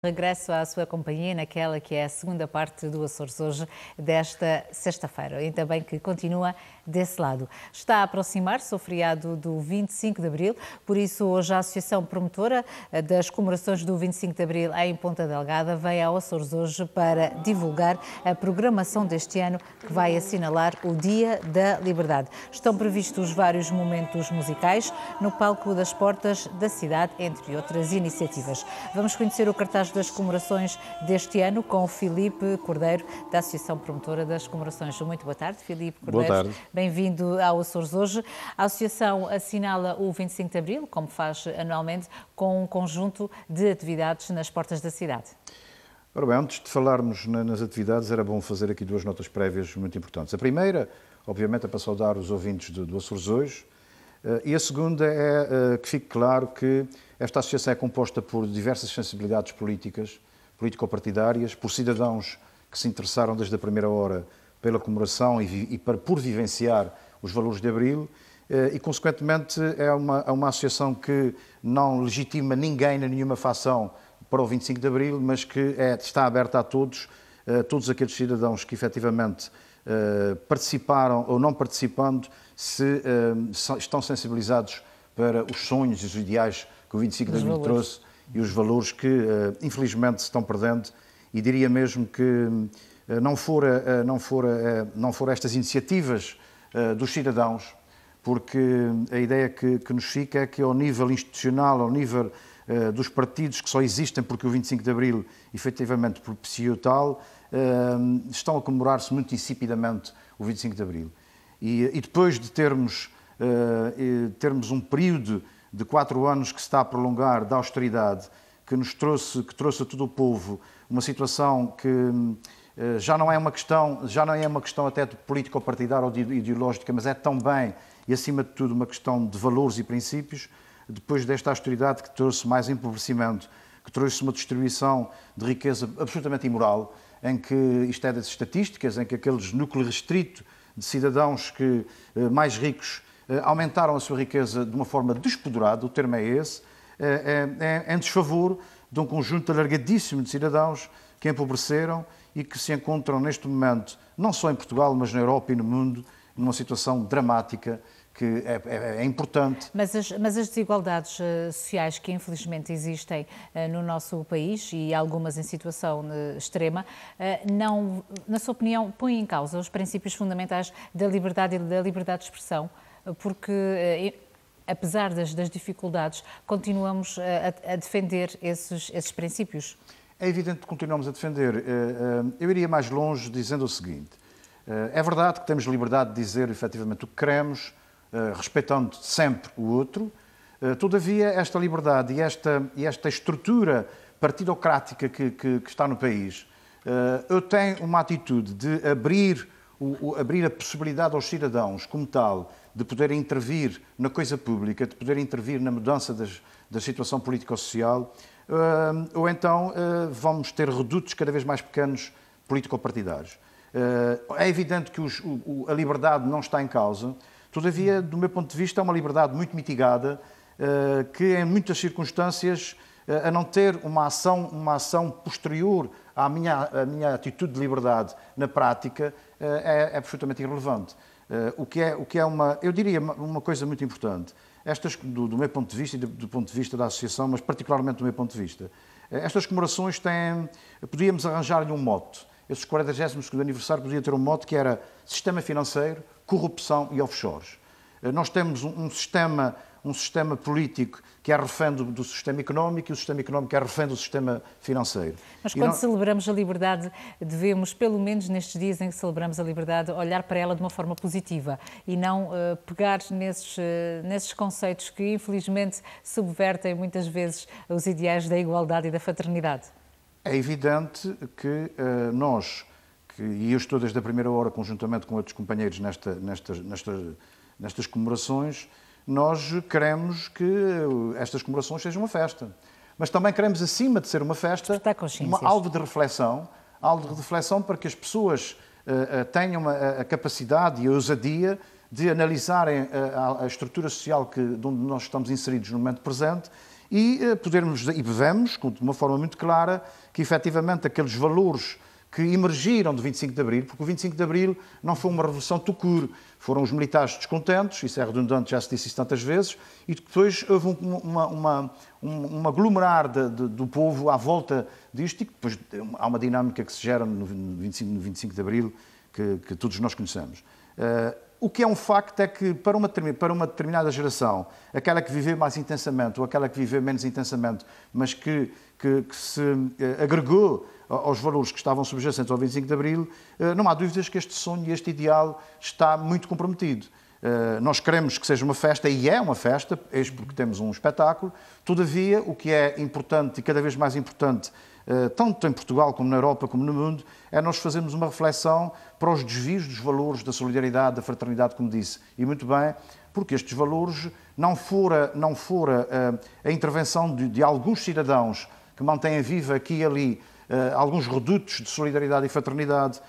Regresso à sua companhia naquela que é a segunda parte do Açores Hoje desta sexta-feira. Ainda bem que continua desse lado. Está a aproximar-se o feriado do 25 de Abril, por isso hoje a Associação Promotora das Comemorações do 25 de Abril em Ponta Delgada vem ao Açores Hoje para divulgar a programação deste ano que vai assinalar o Dia da Liberdade. Estão previstos vários momentos musicais no palco das portas da cidade, entre outras iniciativas. Vamos conhecer o cartaz das comemorações deste ano com o Filipe Cordeiro, da Associação Promotora das Comemorações. Muito boa tarde, Filipe Cordeiro. Boa tarde. Bem-vindo ao Açores Hoje. A Associação assinala o 25 de Abril, como faz anualmente, com um conjunto de atividades nas portas da cidade. Ora bem, antes de falarmos nas atividades, era bom fazer aqui duas notas prévias muito importantes. A primeira, obviamente, é para saudar os ouvintes do Açores Hoje, e a segunda é que fique claro que esta associação é composta por diversas sensibilidades políticas, político-partidárias, por cidadãos que se interessaram desde a primeira hora pela comemoração e por vivenciar os valores de Abril, e, consequentemente, é uma associação que não legitima ninguém, nenhuma facção para o 25 de Abril, mas que está aberta a todos aqueles cidadãos que efetivamente participaram ou não participando, se estão sensibilizados para os sonhos e os ideais que o 25 de Abril trouxe e os valores que, infelizmente, se estão perdendo. E diria mesmo que não foram estas iniciativas dos cidadãos, porque a ideia que nos fica é que, ao nível institucional, ao nível dos partidos que só existem porque o 25 de Abril efetivamente propiciou tal, estão a comemorar-se muito insipidamente o 25 de Abril. E depois de termos um período de 4 anos que se está a prolongar de austeridade, que trouxe a todo o povo uma situação que já não é uma questão até de político-partidária ou de ideológica, mas é também, e acima de tudo, uma questão de valores e princípios, depois desta austeridade que trouxe mais empobrecimento, que trouxe uma distribuição de riqueza absolutamente imoral, em que, isto é das estatísticas, em que aqueles núcleos restritos de cidadãos que, mais ricos, aumentaram a sua riqueza de uma forma despoderada, o termo é esse, em desfavor de um conjunto alargadíssimo de cidadãos que empobreceram e que se encontram neste momento, não só em Portugal, mas na Europa e no mundo, numa situação dramática que é importante. Mas as desigualdades sociais que infelizmente existem no nosso país, e algumas em situação extrema, não, na sua opinião, põem em causa os princípios fundamentais da liberdade e da liberdade de expressão, porque apesar das dificuldades, continuamos a defender esses princípios? É evidente que continuamos a defender. Eu iria mais longe dizendo o seguinte: é verdade que temos liberdade de dizer efetivamente o que queremos, respeitando sempre o outro. Todavia, esta liberdade e esta estrutura partidocrática que está no país, eu tenho uma atitude de abrir a possibilidade aos cidadãos, como tal, de poderem intervir na coisa pública, de poderem intervir na mudança da situação político-social, ou então vamos ter redutos cada vez mais pequenos político-partidários. É evidente que a liberdade não está em causa. Todavia, do meu ponto de vista, é uma liberdade muito mitigada, que em muitas circunstâncias, a não ter uma ação posterior à minha atitude de liberdade na prática, é absolutamente irrelevante. O que é eu diria uma coisa muito importante. Estas, do meu ponto de vista e do ponto de vista da associação, mas particularmente do meu ponto de vista, estas comemorações podíamos arranjar-lhe um mote. Esse 42º aniversário podia ter um mote que era sistema financeiro, corrupção e offshores. Nós temos um sistema político que é refém do sistema económico e o sistema económico é refém do sistema financeiro. Mas quando celebramos a liberdade, devemos, pelo menos nestes dias em que celebramos a liberdade, olhar para ela de uma forma positiva e não pegar nesses conceitos que, infelizmente, subvertem muitas vezes os ideais da igualdade e da fraternidade. É evidente que e eu estou desde a primeira hora, conjuntamente com outros companheiros nestas comemorações, nós queremos que estas comemorações sejam uma festa. Mas também queremos, acima de ser uma festa, alvo de reflexão para que as pessoas tenham a capacidade e a ousadia de analisarem a estrutura social de onde nós estamos inseridos no momento presente e vemos, de uma forma muito clara, que efetivamente aqueles valores que emergiram do 25 de Abril, porque o 25 de Abril não foi uma revolução tout court, foram os militares descontentes, isso é redundante, já se disse isso tantas vezes, e depois houve um aglomerar do povo à volta disto, e depois há uma dinâmica que se gera no 25 de Abril, que todos nós conhecemos. O que é um facto é que, para uma determinada geração, aquela que viveu mais intensamente ou aquela que viveu menos intensamente, mas que se agregou aos valores que estavam subjacentes ao 25 de Abril, não há dúvidas que este sonho e este ideal está muito comprometido. Nós queremos que seja uma festa, e é uma festa, eis porque temos um espetáculo. Todavia, o que é importante e cada vez mais importante, tanto em Portugal como na Europa como no mundo, é nós fazermos uma reflexão para os desvios dos valores da solidariedade, da fraternidade, como disse. E muito bem, porque estes valores não fora a intervenção de alguns cidadãos que mantêm viva aqui e ali alguns redutos de solidariedade e fraternidade.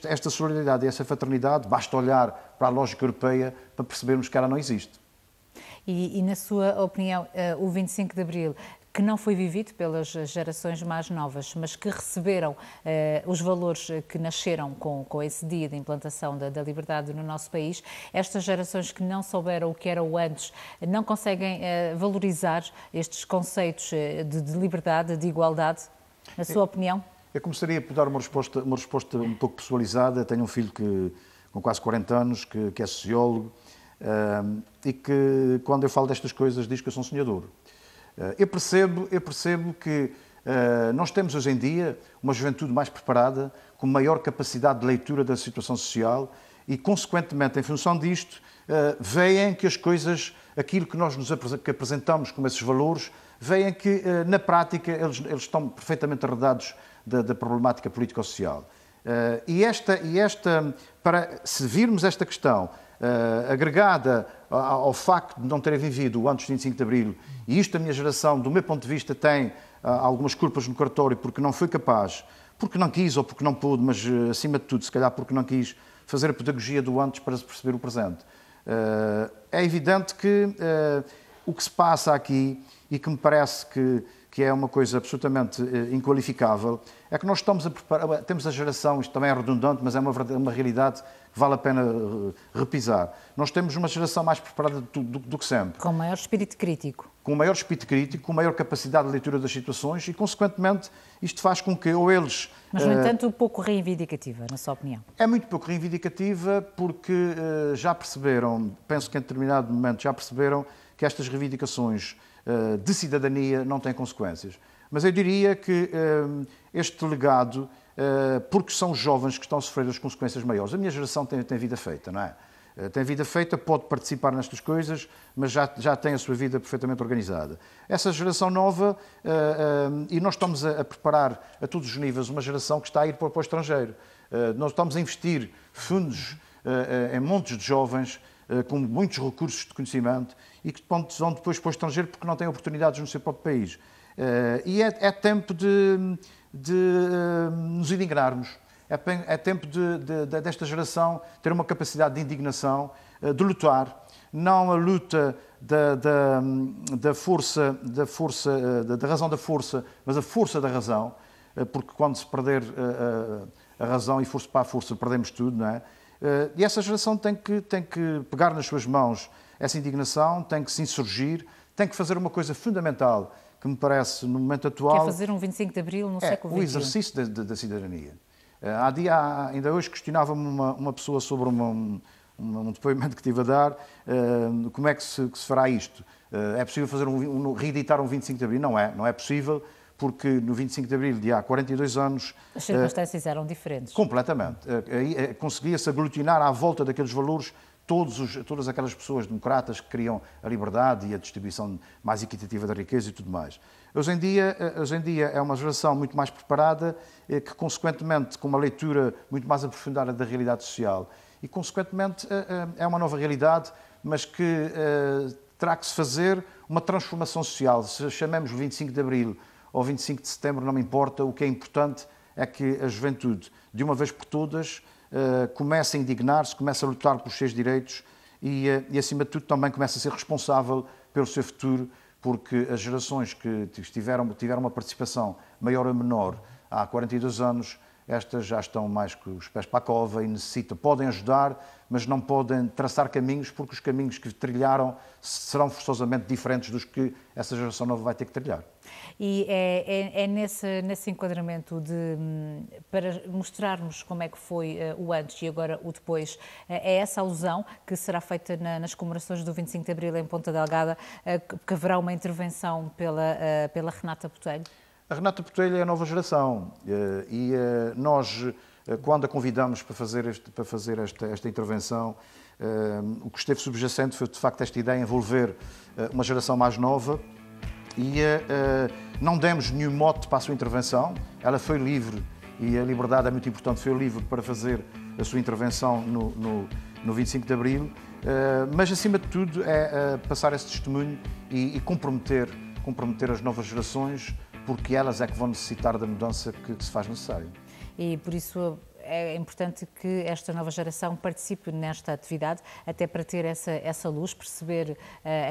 Esta solidariedade e essa fraternidade, basta olhar para a lógica europeia para percebermos que ela não existe. E na sua opinião, o 25 de Abril, que não foi vivido pelas gerações mais novas, mas que receberam os valores que nasceram com esse dia de implantação da liberdade no nosso país, estas gerações que não souberam o que era o antes, não conseguem valorizar estes conceitos de liberdade, de igualdade, na sua opinião? Eu começaria por dar uma resposta um pouco personalizada. Tenho um filho com quase 40 anos, que é sociólogo, e que, quando eu falo destas coisas, diz que eu sou um sonhador. Eu percebo que nós temos hoje em dia uma juventude mais preparada, com maior capacidade de leitura da situação social e, consequentemente, em função disto, veem que as coisas, aquilo que nós que apresentamos como esses valores, veem que, na prática, eles estão perfeitamente arredados da problemática político-social. Se virmos esta questão agregada ao facto de não terem vivido o antes de 25 de Abril, e isto a minha geração, do meu ponto de vista, tem algumas culpas no cartório porque não foi capaz, porque não quis ou porque não pôde, mas acima de tudo, se calhar porque não quis fazer a pedagogia do antes para se perceber o presente. É evidente que o que se passa aqui, e que me parece que é uma coisa absolutamente inqualificável, é que nós estamos a preparar, temos a geração, isto também é redundante, mas é uma realidade que vale a pena repisar. Nós temos uma geração mais preparada do que sempre. Com maior espírito crítico. Com maior espírito crítico, com maior capacidade de leitura das situações e, consequentemente, isto faz com que ou eles... Mas, no entanto, pouco reivindicativa, na sua opinião? É muito pouco reivindicativa porque já perceberam, penso que em determinado momento já perceberam que estas reivindicações de cidadania não têm consequências. Mas eu diria que este legado, porque são os jovens que estão a sofrer as consequências maiores. A minha geração tem vida feita, não é? Tem vida feita, pode participar nestas coisas, mas já tem a sua vida perfeitamente organizada. Essa geração nova, e nós estamos a preparar a todos os níveis uma geração que está a ir para o estrangeiro. Nós estamos a investir fundos em montes de jovens com muitos recursos de conhecimento e que vão depois para o estrangeiro porque não têm oportunidades no seu próprio país. E é tempo de nos indignarmos. É tempo desta geração ter uma capacidade de indignação, de lutar, não a luta da razão da força, mas a força da razão, porque quando se perder a razão e for-se para a força, perdemos tudo, não é? E essa geração tem que pegar nas suas mãos essa indignação, tem que se insurgir, tem que fazer uma coisa fundamental que me parece, no momento atual... Quer fazer um 25 de Abril no século XXI. O exercício da cidadania. Ainda hoje questionava-me uma pessoa sobre um depoimento que tive a dar, como é que se fará isto? É possível reeditar um 25 de Abril? Não é possível, porque no 25 de Abril de há 42 anos... As circunstâncias eram diferentes. Completamente. Conseguia-se aglutinar à volta daqueles valores todas aquelas pessoas democratas que queriam a liberdade e a distribuição mais equitativa da riqueza e tudo mais. Hoje em dia é uma geração muito mais preparada, que consequentemente com uma leitura muito mais aprofundada da realidade social e consequentemente é uma nova realidade, mas que terá que se fazer uma transformação social. Se chamemos o 25 de Abril ou 25 de Setembro, não me importa, o que é importante é que a juventude, de uma vez por todas, começa a indignar-se, começa a lutar pelos seus direitos e, acima de tudo, também começa a ser responsável pelo seu futuro, porque as gerações que tiveram uma participação maior ou menor há 42 anos, estas já estão mais com os pés para a cova e podem ajudar, mas não podem traçar caminhos, porque os caminhos que trilharam serão forçosamente diferentes dos que essa geração nova vai ter que trilhar. E é nesse enquadramento para mostrarmos como é que foi o antes e agora o depois, é essa alusão que será feita nas comemorações do 25 de Abril em Ponta Delgada, que haverá uma intervenção pela Renata Botelho? A Renata Botelho é a nova geração e nós, quando a convidamos para fazer esta intervenção, o que esteve subjacente foi, de facto, esta ideia de envolver uma geração mais nova e não demos nenhum mote para a sua intervenção. Ela foi livre e a liberdade é muito importante, foi livre para fazer a sua intervenção no 25 de Abril, mas, acima de tudo, é passar esse testemunho e comprometer as novas gerações, porque elas é que vão necessitar da mudança que se faz necessária. E por isso é importante que esta nova geração participe nesta atividade, até para ter essa luz, perceber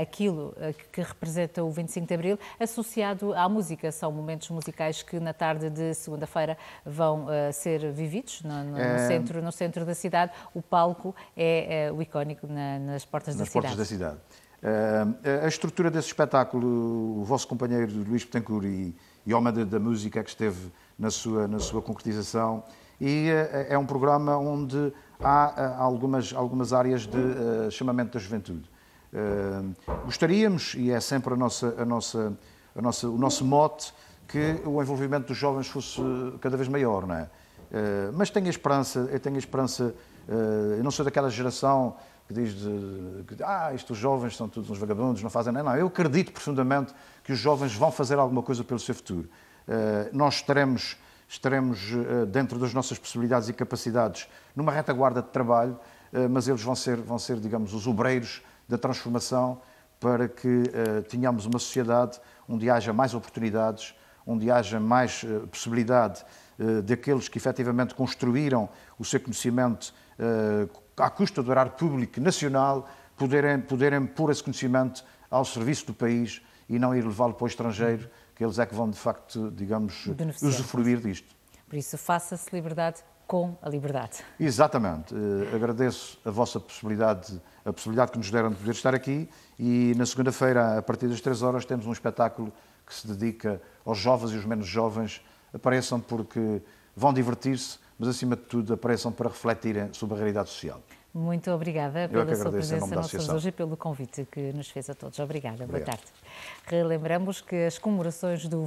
aquilo que representa o 25 de Abril, associado à música. São momentos musicais que na tarde de segunda-feira vão ser vividos no centro da cidade. O palco é o icónico nas portas da cidade. Nas portas da cidade. A estrutura desse espetáculo, o vosso companheiro Luís Betancourt e homem da música que esteve na sua concretização, e é um programa onde há algumas áreas de chamamento da juventude. Gostaríamos, e é sempre o nosso mote, que o envolvimento dos jovens fosse cada vez maior, não é? Mas eu tenho a esperança, eu não sou daquela geração que diz os jovens são todos uns vagabundos, não fazem nada. Não, eu acredito profundamente que os jovens vão fazer alguma coisa pelo seu futuro. Nós estaremos dentro das nossas possibilidades e capacidades numa retaguarda de trabalho, mas eles vão ser, digamos, os obreiros da transformação para que tenhamos uma sociedade onde haja mais oportunidades, onde haja mais possibilidade daqueles que efetivamente construíram o seu conhecimento à custa do erário público nacional, poderem pôr esse conhecimento ao serviço do país e não ir levá-lo para o estrangeiro, que eles é que vão, de facto, digamos, usufruir disto. Por isso, faça-se liberdade com a liberdade. Exatamente. Agradeço a vossa possibilidade, a possibilidade que nos deram de poder estar aqui, e na segunda-feira, a partir das 3 horas, temos um espetáculo que se dedica aos jovens e aos menos jovens. Apareçam porque vão divertir-se, mas, acima de tudo, apareçam para refletirem sobre a realidade social. Muito obrigada pela sua presença no Açores Hoje e pelo convite que nos fez a todos. Obrigada. Boa tarde. Relembramos que as comemorações do